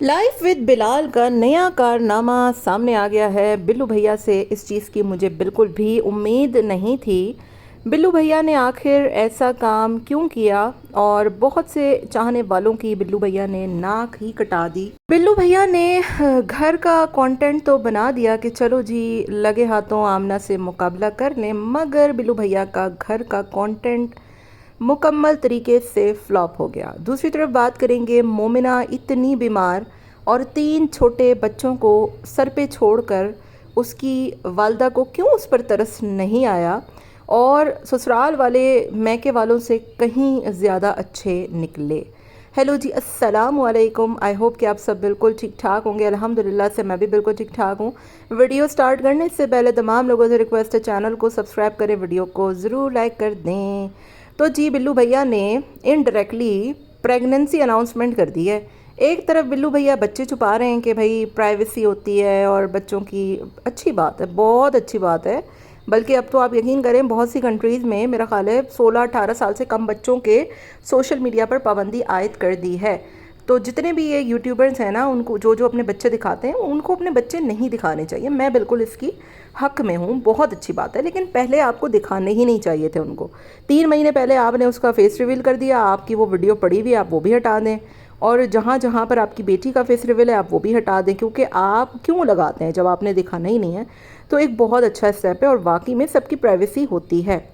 Life with Bilal का नया कारनामा सामने आ गया है। बिल्लू भैया से इस चीज़ की मुझे बिल्कुल भी उम्मीद नहीं थी। बिल्लू भैया ने आखिर ऐसा काम क्यों किया और बहुत से चाहने वालों की बिल्लू भैया ने नाक ही कटा दी। बिल्लू भैया ने घर का कंटेंट तो बना दिया कि चलो जी लगे हाथों आमना से मुकाबला कर लें, मगर बिल्लू भैया का घर का कंटेंट मुकम्मल तरीके से फ्लॉप हो गया। दूसरी तरफ बात करेंगे, मोमिना इतनी बीमार और 3 छोटे बच्चों को सर पे छोड़कर उसकी वालदा को क्यों उस पर तरस नहीं आया और ससुराल वाले मैके वालों से कहीं ज़्यादा अच्छे निकले। हेलो जी, अस्सलाम वालेकुम। आई होप कि आप सब बिल्कुल ठीक ठाक होंगे। अल्हम्दुलिल्लाह से मैं भी बिल्कुल ठीक ठाक हूँ। वीडियो स्टार्ट करने से पहले तमाम लोगों से रिक्वेस्ट है, चैनल को सब्सक्राइब करें, वीडियो को ज़रूर लाइक कर दें। तो जी बिल्लू भैया ने इनडायरेक्टली प्रेगनेंसी अनाउंसमेंट कर दी है। एक तरफ बिल्लू भैया बच्चे छुपा रहे हैं कि भाई प्राइवेसी होती है और बच्चों की अच्छी बात है, बहुत अच्छी बात है। बल्कि अब तो आप यकीन करें, बहुत सी कंट्रीज़ में मेरा ख्याल है 16-18 साल से कम बच्चों के सोशल मीडिया पर पाबंदी आयद कर दी है। तो जितने भी ये यूट्यूबर्स हैं ना, उनको जो जो अपने बच्चे दिखाते हैं उनको अपने बच्चे नहीं दिखाने चाहिए। मैं बिल्कुल इसकी हक में हूँ, बहुत अच्छी बात है, लेकिन पहले आपको दिखाने ही नहीं चाहिए थे उनको। 3 महीने पहले आपने उसका फेस रिवील कर दिया, आपकी वो वीडियो पड़ी हुई है, आप वो भी हटा दें। और जहाँ जहाँ पर आपकी बेटी का फेस रिवील है आप वो भी हटा दें, क्योंकि आप क्यों लगाते हैं जब आपने दिखाना ही नहीं है। तो एक बहुत अच्छा स्टेप है और वाकई में सबकी प्राइवेसी होती है।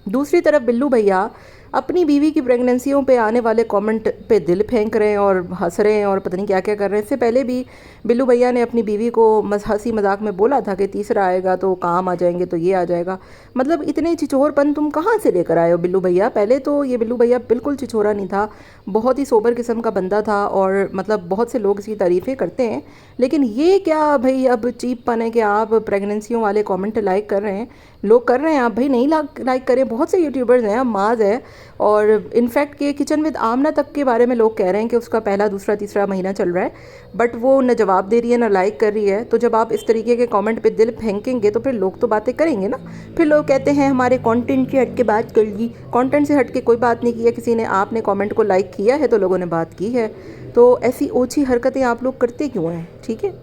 दूसरी तरफ बिल्लू भैया अपनी बीवी की प्रेगनेंसियों पे आने वाले कमेंट पे दिल फेंक रहे हैं और हंस रहे हैं और पता नहीं क्या क्या कर रहे हैं। इससे पहले भी बिल्लू भैया ने अपनी बीवी को हंसी मजाक में बोला था कि तीसरा आएगा तो काम आ जाएंगे, तो ये आ जाएगा। मतलब इतने छिछोरपन तुम कहाँ से लेकर आए हो बिल्लू भैया? पहले तो ये बिल्लू भैया बिल्कुल छिछोरा नहीं था, बहुत ही सोबर किस्म का बंदा था और मतलब बहुत से लोग इसकी तारीफ़ें करते हैं। लेकिन ये क्या भाई अब चीप पन है कि आप प्रेगनेंसियों वाले कमेंट लाइक कर रहे हैं? लोग कर रहे हैं, आप भाई नहीं लाइक करें। बहुत से यूट्यूबर्स हैं, माज है, और इनफैक्ट कि किचन विद आमना तक के बारे में लोग कह रहे हैं कि उसका पहला दूसरा तीसरा महीना चल रहा है, बट वो न जवाब दे रही है न लाइक कर रही है। तो जब आप इस तरीके के कमेंट पे दिल फेंकेंगे तो फिर लोग तो बातें करेंगे ना। फिर लोग कहते हैं हमारे कंटेंट से हट के बात कर ली। कंटेंट से हट के कोई बात नहीं की है किसी ने, आपने कमेंट को लाइक किया है तो लोगों ने बात की है। तो ऐसी ओछी हरकतें आप लोग करते क्यों हैं? ठीक है,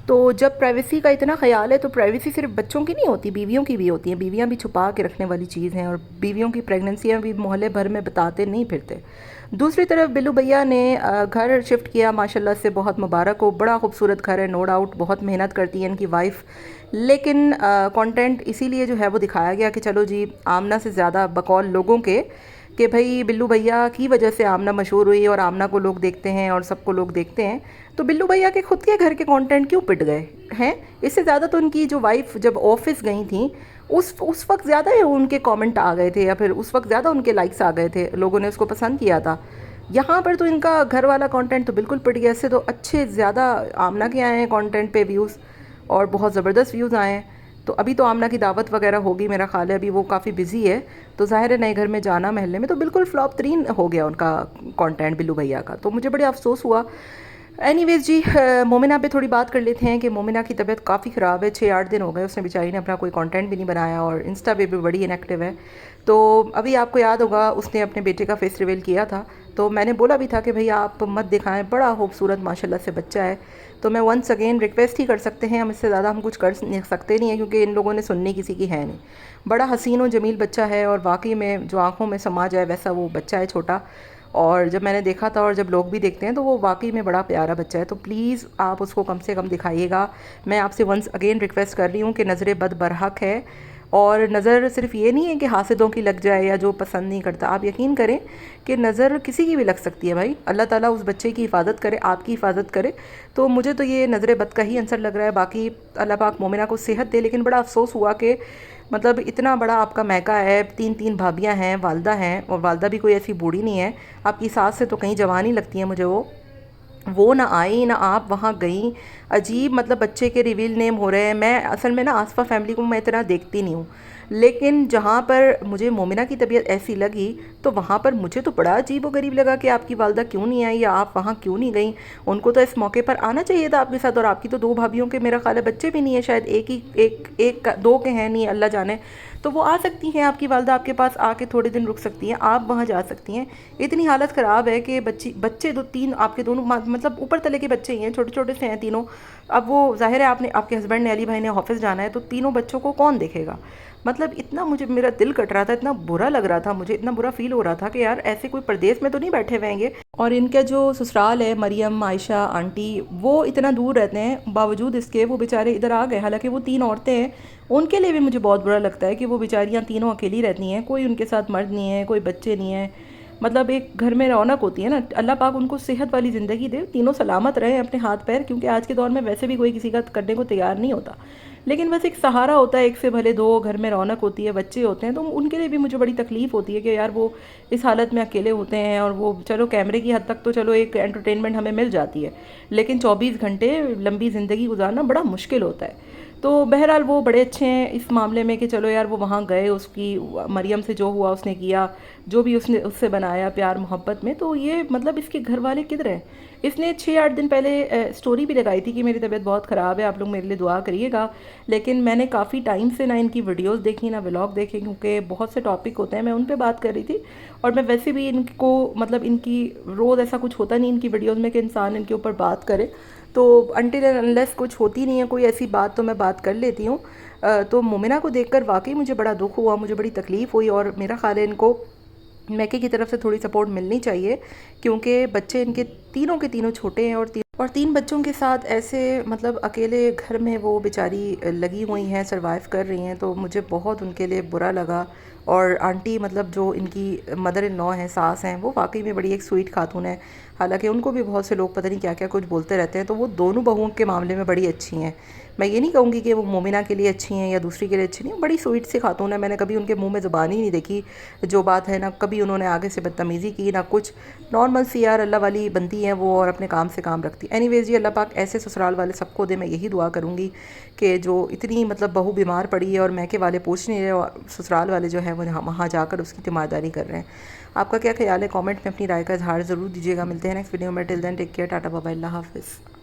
तो जब प्राइवेसी का इतना ख्याल है तो प्राइवेसी सिर्फ बच्चों की नहीं होती, बीवियों की भी होती है। बीवियां भी छुपा के रखने वाली चीज़ हैं और बीवियों की प्रेगनेंसियां भी मोहल्ले भर में बताते नहीं फिरते। दूसरी तरफ बिल्लू भैया ने घर शिफ्ट किया, माशाल्लाह से बहुत मुबारक हो, बड़ा खूबसूरत घर है, नो डाउट, बहुत मेहनत करती है इनकी वाइफ। लेकिन कंटेंट इसीलिए जो है वो दिखाया गया कि चलो जी आमना से ज़्यादा बकौल लोगों के कि भाई बिल्लू भैया की वजह से आमना मशहूर हुई और आमना को लोग देखते हैं और सबको लोग देखते हैं। तो बिल्लू भैया के खुद के घर के कंटेंट क्यों पिट गए हैं? इससे ज़्यादा तो उनकी जो वाइफ जब ऑफिस गई थी उस वक्त ज़्यादा उनके कमेंट आ गए थे, या फिर उस वक्त ज़्यादा उनके लाइक्स आ गए थे, लोगों ने उसको पसंद किया था। यहाँ पर तो इनका घर वाला कंटेंट तो बिल्कुल पिट गया। इससे तो अच्छे ज़्यादा आमना के आए हैं कंटेंट पे व्यूज़, और बहुत ज़बरदस्त व्यूज़ आए हैं। तो अभी तो आमना की दावत वगैरह होगी मेरा ख्याल है, अभी वो काफ़ी बिजी है, तो ज़ाहिर है नए घर में जाना महल्ले में, तो बिल्कुल फ्लॉप 3 हो गया उनका कंटेंट बिल्लू भैया का। तो मुझे बड़े अफसोस हुआ। एनीवेज जी, मोमिना पे थोड़ी बात कर लेते हैं कि मोमिना की तबीयत काफ़ी ख़राब है। 6-8 दिन हो गए उसने बेचारी ने अपना कोई कंटेंट भी नहीं बनाया और इंस्टा पे भी बड़ी इनएक्टिव है। तो अभी आपको याद होगा उसने अपने बेटे का फेस रिवील किया था, तो मैंने बोला भी था कि भैया आप मत दिखाएं, बड़ा खूबसूरत माशाल्लाह से बच्चा है। तो मैं वंस अगेन रिक्वेस्ट ही कर सकते हैं, हम इससे ज़्यादा हम कुछ कर सकते नहीं हैं, क्योंकि इन लोगों ने सुननी किसी की है नहीं। बड़ा हसीन और जमील बच्चा है और वाकई में जो आँखों में समा जाए वैसा वो बच्चा है, छोटा। और जब मैंने देखा था और जब लोग भी देखते हैं तो वो वाकई में बड़ा प्यारा बच्चा है। तो प्लीज़ आप उसको कम से कम दिखाइएगा। मैं आपसे वंस अगेन रिक्वेस्ट कर रही हूँ कि नज़र बद बरहक है, और नज़र सिर्फ ये नहीं है कि हासिदों की लग जाए या जो पसंद नहीं करता। आप यकीन करें कि नज़र किसी की भी लग सकती है भाई। अल्लाह ताला उस बच्चे की हिफाजत करे, आपकी हिफाजत करे। तो मुझे तो ये नज़र बद का ही आंसर लग रहा है। बाकी अल्लाह पाक मोमिना को सेहत दे, लेकिन बड़ा अफसोस हुआ कि मतलब इतना बड़ा आपका महका है, 3-3 भाभियाँ हैं, वालदा हैं, और वालदा भी कोई ऐसी बूढ़ी नहीं है। आपकी सास से तो कहीं जवान ही लगती है मुझे वो ना आई ना आप वहाँ गई। अजीब, मतलब बच्चे के रिवील नेम हो रहे हैं। मैं असल में ना आसफ़ा फैमिली को मैं इतना देखती नहीं हूँ, लेकिन जहाँ पर मुझे मोमिना की तबीयत ऐसी लगी तो वहाँ पर मुझे तो बड़ा अजीब और गरीब लगा कि आपकी वालदा क्यों नहीं आई या आप वहाँ क्यों नहीं गई। उनको तो इस मौके पर आना चाहिए था आपके साथ। और आपकी तो 2 भाभियों के मेरा ख्याल है बच्चे भी नहीं है, शायद एक ही एक 2 के हैं, नहीं अल्लाह जाने। तो वो आ सकती हैं, आपकी वालदा आपके पास आके थोड़े दिन रुक सकती हैं, आप वहाँ जा सकती हैं। इतनी हालत ख़राब है कि बच्चे दो तीन आपके दोनों मतलब ऊपर तले के बच्चे ही हैं, छोटे छोटे से हैं तीनों। अब वो ज़ाहिर है आपने आपके हस्बैंड ने अली भाई ने ऑफिस जाना है, तो तीनों बच्चों को कौन देखेगा। मतलब इतना मुझे मेरा दिल कट रहा था, इतना बुरा लग रहा था मुझे, इतना बुरा फील हो रहा था कि यार ऐसे कोई परदेश में तो नहीं बैठे हुए हैंगे। और इनका जो ससुराल है, मरियम, आयशा आंटी, वो इतना दूर रहते हैं, बावजूद इसके वो बेचारे इधर आ गए। हालांकि वो तीन औरतें हैं, उनके लिए भी मुझे बहुत बुरा लगता है कि वो बेचारियाँ तीनों अकेली रहती हैं, कोई उनके साथ मर्द नहीं है, कोई बच्चे नहीं है। मतलब एक घर में रौनक होती है ना, अल्लाह पाक उनको सेहत वाली ज़िंदगी दे, तीनों सलामत रहें अपने हाथ पैर, क्योंकि आज के दौर में वैसे भी कोई किसी का करने को तैयार नहीं होता। लेकिन बस एक सहारा होता है, एक से भले दो, घर में रौनक होती है, बच्चे होते हैं, तो उनके लिए भी मुझे बड़ी तकलीफ़ होती है कि यार वो इस हालत में अकेले होते हैं। और वो चलो कैमरे की हद तक तो चलो एक एंटरटेनमेंट हमें मिल जाती है, लेकिन 24 घंटे लंबी ज़िंदगी गुजारना बड़ा मुश्किल होता है। तो बहरहाल वो बड़े अच्छे हैं इस मामले में कि चलो यार वो वहाँ गए, उसकी मरियम से जो हुआ उसने किया, जो भी उसने उससे बनाया प्यार मोहब्बत में। तो ये मतलब इसके घर वाले किधर हैं। इसने 6-8 दिन पहले स्टोरी भी लगाई थी कि मेरी तबीयत बहुत ख़राब है, आप लोग मेरे लिए दुआ करिएगा। लेकिन मैंने काफ़ी टाइम से ना इनकी वीडियोस देखी ना व्लॉग देखे, क्योंकि बहुत से टॉपिक होते हैं, मैं उन पे बात कर रही थी। और मैं वैसे भी इनको मतलब इनकी रोज़ ऐसा कुछ होता नहीं इनकी वीडियोस में कि इंसान इनके ऊपर बात करे। तो अनटिल एंड अनलेस कुछ होती नहीं है कोई ऐसी बात, तो मैं बात कर लेती हूँ। तो मोमिना को देखकर वाकई मुझे बड़ा दुख हुआ, मुझे बड़ी तकलीफ़ हुई। और मेरा ख़्याल है इनको मैके की तरफ से थोड़ी सपोर्ट मिलनी चाहिए, क्योंकि बच्चे इनके तीनों के तीनों छोटे हैं। और तीन बच्चों के साथ ऐसे मतलब अकेले घर में वो बेचारी लगी हुई हैं, सरवाइव कर रही हैं। तो मुझे बहुत उनके लिए बुरा लगा। और आंटी मतलब जो इनकी मदर इन लॉ हैं, सास हैं, वो वाकई में बड़ी एक स्वीट खातून है। हालांकि उनको भी बहुत से लोग पता नहीं क्या क्या कुछ बोलते रहते हैं। तो वो दोनों बहुओं के मामले में बड़ी अच्छी हैं। मैं ये नहीं कहूँगी कि वो मोमिना के लिए अच्छी हैं या दूसरी के लिए अच्छी नहीं, बड़ी स्वीट सी खातून है। मैंने कभी उनके मुंह में ज़ुबान ही नहीं देखी जो बात है, ना कभी उन्होंने आगे से बदतमीज़ी की ना कुछ। नॉर्मल सी यार अल्लाह वाली बंदी हैं वो, और अपने काम से काम रखती। एनीवेज जी, अल्लाह पाक ऐसे ससुराल वाले सबको दे, मैं यही दुआ करूँगी कि जो इतनी मतलब बहू बीमार पड़ी है और मैके वाले पूछ नहीं रहे, और ससुराल वाले जो है वो वहाँ जाकर उसकी तीमारदारी कर रहे हैं। आपका क्या ख्याल है? कमेंट में अपनी राय का इजहार ज़रूर दीजिएगा। मिलते हैं नेक्स्ट वीडियो में। Till then take care, tata bye bye, अल्लाह हाफिज़।